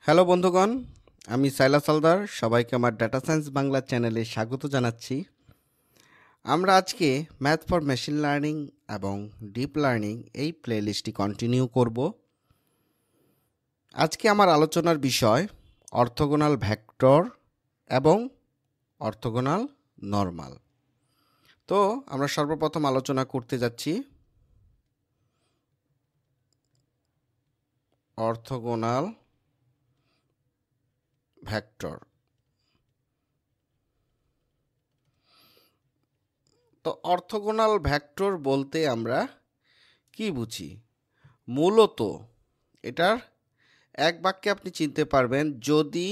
Hello বন্ধুগণ, আমি সাইলাস হালদার। সবাইকে আমার ডাটা সায়েন্স বাংলা চ্যানেলে স্বাগত জানাচ্ছি। আমরা আজকে ম্যাথ ফর মেশিন লার্নিং এবং ডিপ লার্নিং এই প্লেলিস্টটি কন্টিনিউ করব। আজকে আমার আলোচনার বিষয় অর্থোগোনাল ভেক্টর এবং অর্থোগোনাল নরমাল। তো আমরা সর্বপ্রথম আলোচনা করতে যাচ্ছি অর্থোগোনাল ভেক্টর। তো অর্থোগোনাল ভেক্টর বলতে আমরা কি বুঝি? মূলত এটার এক বাক্যে আপনি চিনতে পারবেন, যদি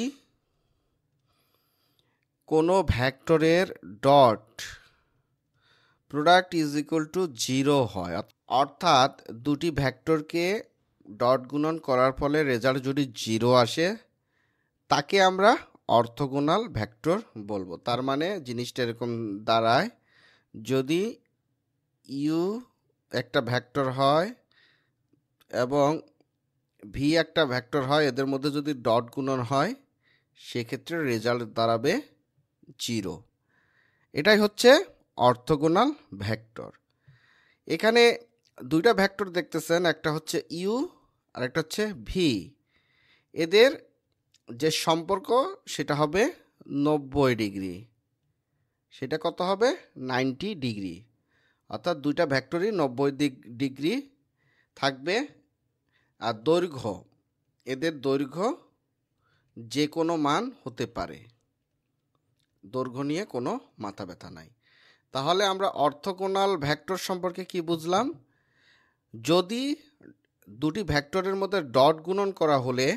কোনো ভেক্টরের dot product is equal to 0 হয়, অর্থাৎ দুটি ভেক্টরকে ডট গুণন করার ফলে রেজাল্ট যদি 0 আসে, তাকে আমরা অর্থোগোনাল ভেক্টর বলবো। তার মানে জিনিসটা এরকম দাঁড়ায়, যদি ইউ একটা ভেক্টর হয় এবং ভি একটা ভেক্টর হয়, এদের মধ্যে যদি ডট গুণন হয় সেক্ষেত্রে রেজাল্ট দাঁড়াবে 0। এটাই হচ্ছে অর্থোগোনাল ভেক্টর। এখানে দুইটা ভেক্টর দেখতেছেন, একটা হচ্ছে ইউ আর একটা হচ্ছে ভি। এদের যে সম্পর্ক সেটা হবে 90 ডিগ্রি। সেটা কত হবে? 90 ডিগ্রি। অর্থাৎ দুইটা ভেক্টরই 90 ডিগ্রি থাকবে। আর দৈর্ঘ্য, এদের দৈর্ঘ্য যে কোনো মান হতে পারে, দৈর্ঘ্য নিয়ে কোনো মাথা ব্যথা নাই। তাহলে আমরা অর্থোগোনাল ভেক্টর সম্পর্কে কি বুঝলাম? যদি দুটি ভেক্টরের মধ্যে ডট গুণন করা হলে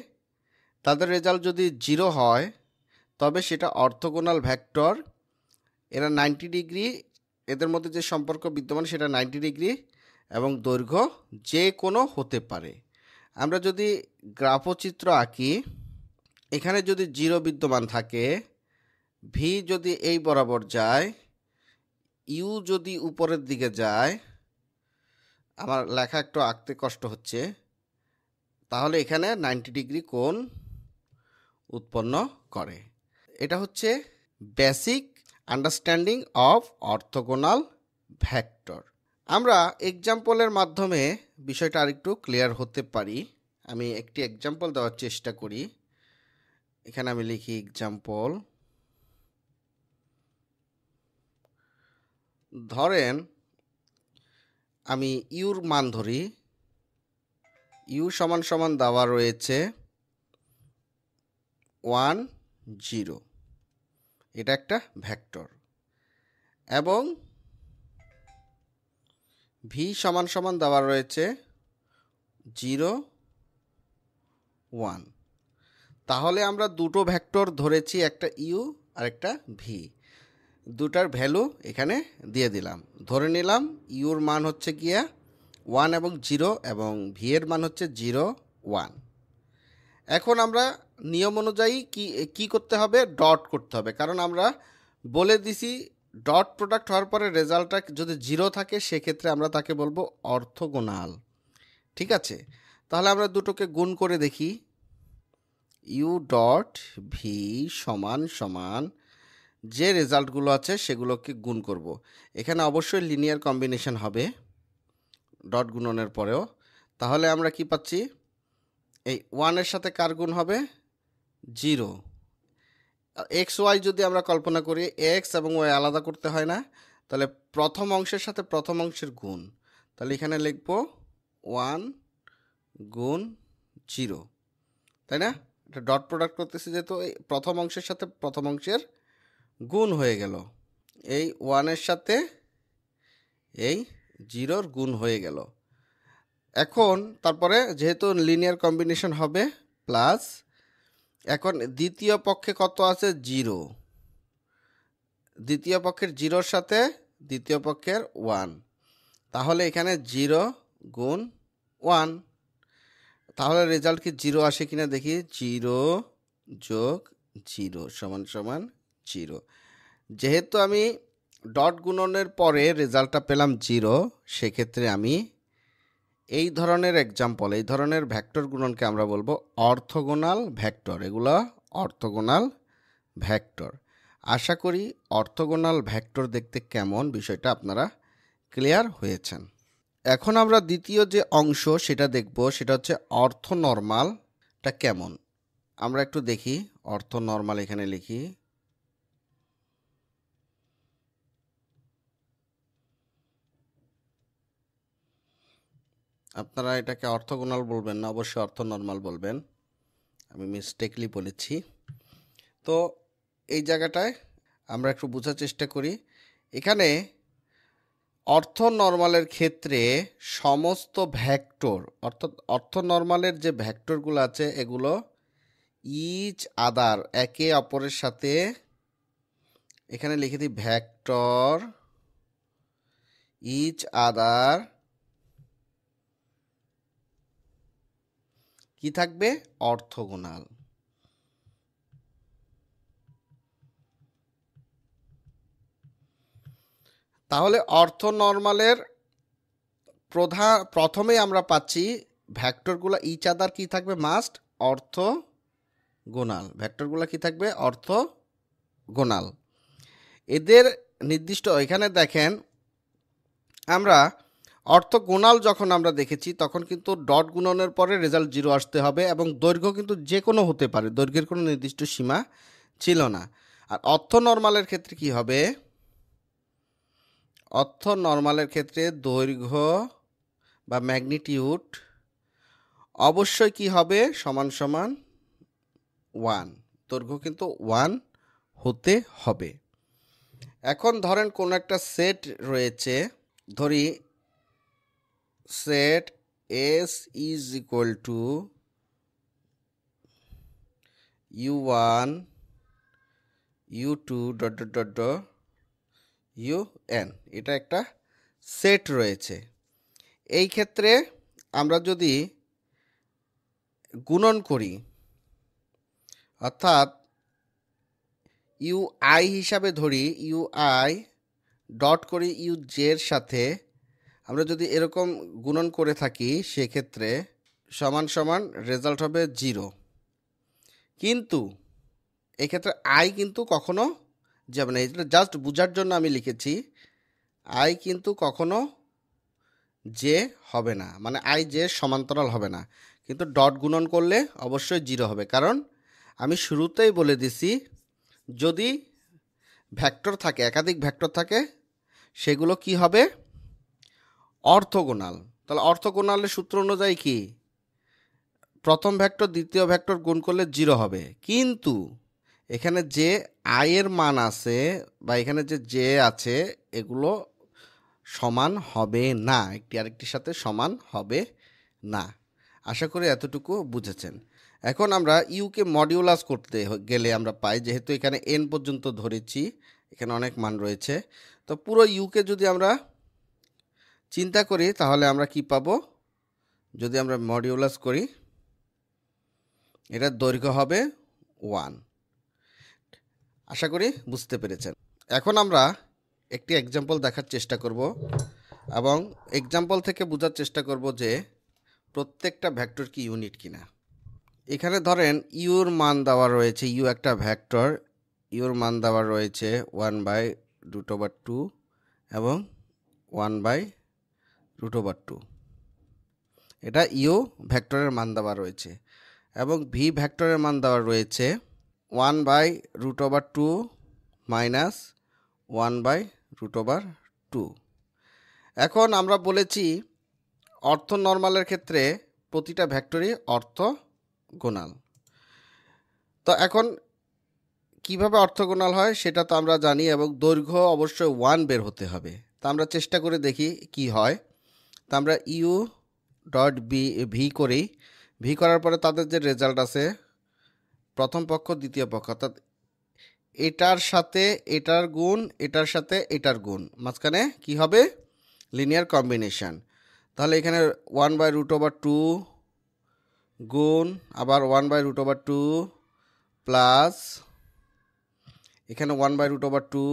তাদের রেজাল্ট যদি 0 হয়, তবে সেটা অর্থোগোনাল ভেক্টর। এরা 90 ডিগ্রি, এদের মধ্যে যে সম্পর্ক বিদ্যমান সেটা 90 ডিগ্রি এবং দৈর্ঘ্য যে কোনো হতে পারে। আমরা যদি গ্রাফচিত্র আঁকি, এখানে যদি 0 বিদ্যমান থাকে, ভি যদি এই বরাবর যায়, ইউ যদি উপরের দিকে যায়, আমার লেখা একটু আঁকতে কষ্ট হচ্ছে, তাহলে এখানে 90 ডিগ্রি কোণ উৎপন্ন করে। এটা হচ্ছে basic understanding of orthogonal vector. আমরা এক্সাম্পলের মাধ্যমে বিষয়টা আরেকটু ক্লিয়ার হতে পারি। আমি একটি এক্সাম্পল দেওয়ার চেষ্টা করি। এখানে আমি লিখি এক্সাম্পল। ধরেন আমি ইউর মান ধরি, ইউ সমান সমান দেওয়া রয়েছে 1 0। এটা একটা ভেক্টর। এবং ভি সমান সমান দেওয়া রয়েছে 0 1। তাহলে আমরা দুটো ভেক্টর ধরেছি, একটা ইউ আর একটা ভি। দুটার ভ্যালু এখানে দিয়ে দিলাম। ধরে নিলাম ইউর মান হচ্ছে গিয়া 1 এবং 0 এবং ভি এর মান হচ্ছে 0 1। এখন আমরা নিয়ম অনুযায়ী কি করতে হবে? ডট করতে হবে। কারণ আমরা বলে দিছি ডট প্রোডাক্ট হওয়ার পরে রেজাল্টটা যদি 0 থাকে সেক্ষেত্রে আমরা তাকে বলবো অর্থোগোনাল। ঠিক আছে, তাহলে আমরা দুটোকে গুণ করে দেখি। ইউ ডট ভি সমান সমান যে রেজাল্টগুলো আছে সেগুলোকে গুণ করব। এখানে অবশ্যই লিনিয়ার কম্বিনেশন হবে ডট গুণনের পরেও। তাহলে আমরা কি পাচ্ছি? এই 1-এর সাথে কার গুণ হবে? 0। এক্স ওয়াই যদি আমরা কল্পনা করি, এক্স এবং ওয়াই আলাদা করতে হয় না, তাহলে প্রথম অংশের সাথে প্রথম অংশের গুণ। তাহলে এখানে লিখব 1 গুণ 0, তাই না? এটা ডট প্রোডাক্ট করতেছি, যেহেতু এই প্রথম অংশের সাথে প্রথম অংশের গুণ হয়ে গেল। এই 1-এর সাথে এই 0-র গুণ হয়ে গেল। এখন তারপরে যেহেতু লিনিয়ার কম্বিনেশন হবে প্লাস, এখন দ্বিতীয় পক্ষে কত আছে? 0। দ্বিতীয় পক্ষের 0-র সাথে দ্বিতীয় পক্ষের 1, তাহলে এখানে 0 গুণ 1। তাহলে রেজাল্ট কি 0 আসে কিনা দেখি। 0 যোগ 0 সমান সমান 0। যেহেতু আমি ডট গুণনের পরে রেজাল্টটা পেলাম 0, সেক্ষেত্রে আমি এই ধরনের এক্সাম্পল, এই ধরনের ভেক্টর গুণনকে আমরা বলবো অর্থোগোনাল ভেক্টর। এগুলো অর্থোগোনাল ভেক্টর। আশা করি অর্থোগোনাল ভেক্টর দেখতে কেমন বিষয়টা আপনারা ক্লিয়ার হয়েছেন। এখন আমরা দ্বিতীয় যে অংশ সেটা দেখব, সেটা হচ্ছে অর্থনর্মালটা কেমন। আমরা একটু দেখি অর্থনর্মাল, এখানে লিখি। আপনারা এটাকে অর্থোগোনাল বলবেন না, অবশ্যই অর্থনর্মাল বলবেন, আমি মিস্টেকলি বলেছি। তো এই জায়গাটায় আমরা একটু বোঝার চেষ্টা করি। এখানে অর্থনর্মালের ক্ষেত্রে সমস্ত ভেক্টর, অর্থাৎ অর্থনর্মালের যে ভেক্টরগুলো আছে এগুলো ইচ আদার, একে অপরের সাথে, এখানে লিখে দিই ভেক্টর ইচ আদার কি থাকবে, অর্থোগোনাল। তাহলে অর্থনর্মালের প্রথমেই আমরা পাচ্ছি ভেক্টরগুলো ইচ আদার কি থাকবে, মাস্ট অর্থোগোনাল। ভেক্টরগুলো কি থাকবে, অর্থোগোনাল। এদের নির্দিষ্ট, এখানে দেখেন আমরা অর্থোগোনাল যখন আমরা দেখেছি তখন কিন্তু ডট গুণনের পরে রেজাল্ট 0 আসতে হবে এবং দৈর্ঘ্য কিন্তু যে কোনো হতে পারে, দৈর্ঘ্যের কোনো নির্দিষ্ট সীমা ছিল না। আর অর্থনর্মালের ক্ষেত্রে কি হবে, অর্থনর্মালের ক্ষেত্রে দৈর্ঘ্য বা ম্যাগনিটিউড অবশ্যই কি হবে, সমান সমান 1। দৈর্ঘ্য কিন্তু 1 হতে হবে। এখন ধরেন কোন একটা সেট রয়েছে, ধরি set S is equal to U1 U2 dot dot dot dot UN, এটা একটা সেট রয়েছে। এই ক্ষেত্রে আমরা যদি গুণন করি, অর্থাৎ UI হিসাবে ধরি, UI ডট করি UJ এর সাথে, আমরা যদি এরকম গুণন করে থাকি সেক্ষেত্রে সমান সমান রেজাল্ট হবে 0। কিন্তু এক্ষেত্রে আই কিন্তু কখনো যাবে না, এটা জাস্ট বোঝার জন্য আমি লিখেছি। আই কিন্তু কখনো যে হবে না, মানে আই যে সমান্তরাল হবে না, কিন্তু ডট গুণন করলে অবশ্যই 0 হবে। কারণ আমি শুরুতেই বলে দিছি যদি ভেক্টর থাকে, একাধিক ভেক্টর থাকে, সেগুলো কি হবে, অর্থোগোনাল। তাহলে অর্থোগোনালের সূত্র অনুযায়ী কি, প্রথম ভেক্টর দ্বিতীয় ভেক্টর গুণ করলে 0 হবে। কিন্তু এখানে যে আই এর মান আছে বা এখানে যে আছে এগুলো সমান হবে না, একটি আরেকটির সাথে সমান হবে না। আশা করি এতটুকু বুঝেছেন। এখন আমরা ইউকে মডিউলাস করতে গেলে আমরা পাই, যেহেতু এখানে এন পর্যন্ত ধরেছি, এখানে অনেক মান রয়েছে, তো পুরো ইউকে যদি আমরা চিন্তা করি তাহলে আমরা কি পাবো, যদি আমরা মডিউলাস করি এটার দৈর্ঘ্য হবে 1। আশা করি বুঝতে পেরেছেন। এখন আমরা একটি এক্সাম্পল দেখার চেষ্টা করব এবং এক্সাম্পল থেকে বোঝার চেষ্টা করব যে প্রত্যেকটা ভেক্টর কি ইউনিট কিনা। এখানে ধরেন ইউর মান দেওয়া রয়েছে, ইউ একটা ভেক্টর, ইউর মান দেওয়া রয়েছে 1/√2 এবং 1/√2। এটা ইউ ভেক্টরের মান দেওয়া রয়েছে এবং ভি ভেক্টরের মান দেওয়া রয়েছে 1/√2 মাইনাস 1/√2। এখন আমরা বলেছি অর্থনর্মালের ক্ষেত্রে প্রতিটা ভেক্টরই অর্থোগোনাল। তো এখন কিভাবে অর্থোগোনাল হয় সেটা তো আমরা জানি, এবং দৈর্ঘ্য অবশ্যই 1 বের হতে হবে। তা আমরা চেষ্টা করে দেখি কি হয়। তা আমরা ইউ ডট ভি করি, ভি করার পরে তাদের যে রেজাল্ট আছে, প্রথম পক্ষ দ্বিতীয় পক্ষ, অর্থাৎ এটার সাথে এটার গুণ, এটার সাথে এটার গুণ, মাঝখানে কি হবে, লিনিয়ার কম্বিনেশন। তাহলে এখানে 1/√2 গুণ আবার 1/√2 প্লাস এখানে 1/√2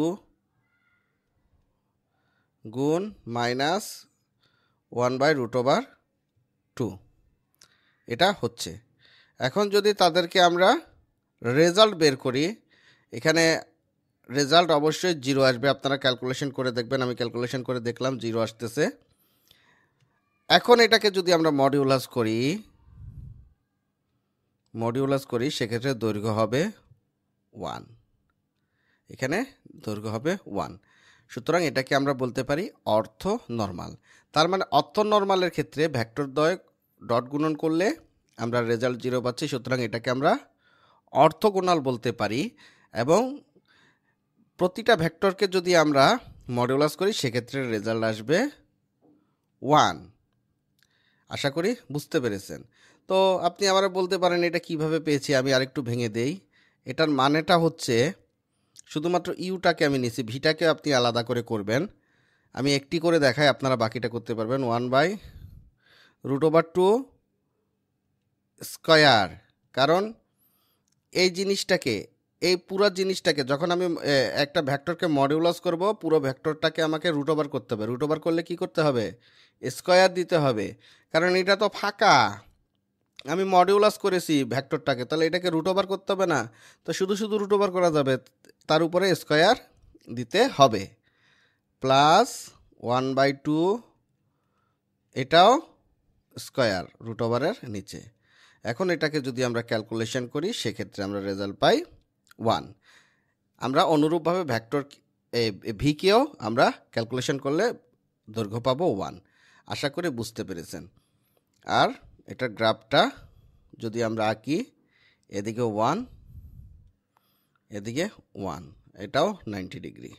গুণ মাইনাস 1/√2 2 এটা হচ্ছে। এখন যদি তাদেরকে আমরা রেজাল্ট বের করি, এখানে রেজাল্ট অবশ্যই 0 আসবে। আপনারা ক্যালকুলেশন করে দেখবেন, আমি ক্যালকুলেশন করে দেখলাম 0 আসতেছে। এখন এটাকে যদি আমরা মডিউলাস করি সেক্ষেত্রে দৈর্ঘ্য হবে 1, এখানে দৈর্ঘ্য হবে 1। সুতরাং এটাকে আমরা বলতে পারি অর্থ নর্মাল। তার মানে অর্থ নর্মালের ক্ষেত্রে ভেক্টর দ্বয় ডট গুণন করলে আমরা রেজাল্ট 0 পাচ্ছি, সুতরাং এটাকে আমরা অর্থগোনাল বলতে পারি। এবং প্রতিটা ভেক্টরকে যদি আমরা মডিউলাস করি সেক্ষেত্রে রেজাল্ট আসবে 1। আশা করি বুঝতে পেরেছেন। তো আপনি আবার বলতে পারেন এটা কিভাবে পেয়েছি, আমি আরেকটু ভেঙে দেই। এটার মানেটা হচ্ছে শুধুমাত্র ইউটাকে আমি নিছি, ভিটাকে আপনি আলাদা করে করবেন। আমি একটি করে দেখাই, আপনারা বাকিটা করতে পারবেন। 1/√2 স্কয়ার। কারণ এই পুরো জিনিসটাকে যখন আমি একটা ভেক্টরকে মডিউলাস করব, পুরো ভেক্টরটাকে আমাকে √ওভার করতে হবে। √ওভার করলে কি করতে হবে? স্কয়ার দিতে হবে। কারণ এটা তো ফাঁকা, আমি মডিউলাস করেছি ভেক্টরটাকে, তাহলে এটাকে √ওভার করতে হবে না? তো শুধু √ওভার করা যাবে, তার উপরে স্কয়ার দিতে হবে। প্লাস 1/2 এটাও স্কয়ার √ওভারের নিচে। এখন এটাকে যদি আমরা ক্যালকুলেশন করি সেক্ষেত্রে আমরা রেজাল্ট পাই 1। আমরা অনুরূপভাবে ভেক্টর ভিকেও আমরা ক্যালকুলেশন করলে দৈর্ঘ্য পাবো 1। আশা করি বুঝতে পেরেছেন। আর এটার গ্রাফটা যদি আমরা আঁকি, এদিকে 1 এদিকে 1, এটাও 90 ডিগ্রি।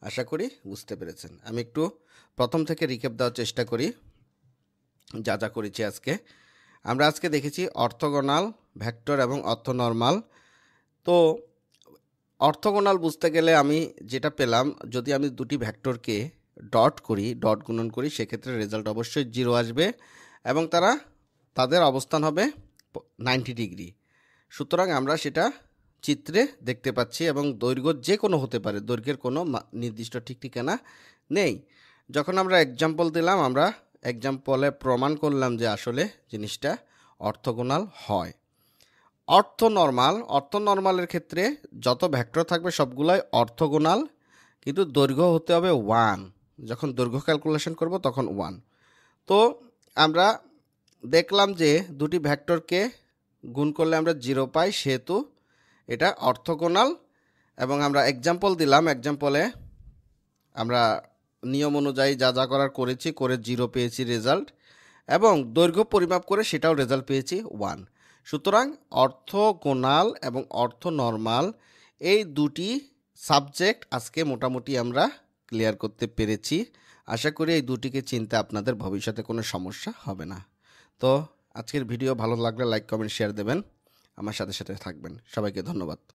আশা করি বুঝতে পেরেছেন। আমি একটু প্রথম থেকে রিক্যাপ দেওয়ার চেষ্টা করি যা যা করেছি আজকে। আমরা আজকে দেখেছি অর্থগোনাল ভেক্টর এবং অর্থনর্মাল। তো অর্থগোনাল বুঝতে গেলে আমি যেটা পেলাম, যদি আমি দুটি ভেক্টরকে ডট গুণন করি সেক্ষেত্রে রেজাল্ট অবশ্যই 0 আসবে এবং তাদের অবস্থান হবে 90 ডিগ্রি। সুতরাং আমরা সেটা চিত্রে দেখতে পাচ্ছি এবং দৈর্ঘ্য যে কোনো হতে পারে, দৈর্ঘ্যের কোনো নির্দিষ্ট ঠিক ঠিকানা নেই। যখন আমরা এক্সাম্পল দিলাম, আমরা এক্সাম্পলে প্রমাণ করলাম যে আসলে জিনিসটা অর্থগোনাল হয়। অর্থনর্মালের ক্ষেত্রে যত ভেক্টর থাকবে সবগুলাই অর্থগোনাল, কিন্তু দৈর্ঘ্য হতে হবে 1। যখন দৈর্ঘ্য ক্যালকুলেশন করব তখন 1। তো আমরা দেখলাম যে দুটি ভেক্টরকে গুণ করলে আমরা 0 পাই, সেহেতু এটা অর্থগোনাল। এবং আমরা এক্সাম্পল দিলাম, এক্সাম্পলে আমরা নিয়ম অনুযায়ী যা যা করার করেছি, করে 0 পেয়েছি রেজাল্ট, এবং দৈর্ঘ্য পরিমাপ করে সেটাও রেজাল্ট পেয়েছি 1। সুতরাং অর্থগোনাল এবং অর্থনর্মাল এই দুটি সাবজেক্ট আজকে মোটামুটি আমরা ক্লিয়ার করতে পেরেছি। আশা করি এই দুটিকে চিনতে আপনাদের ভবিষ্যতে কোনো সমস্যা হবে না। তো আজকের ভিডিও ভালো লাগলে লাইক, কমেন্ট, শেয়ার দেবেন, আমার সাথে সাথে থাকবেন। সবাইকে ধন্যবাদ।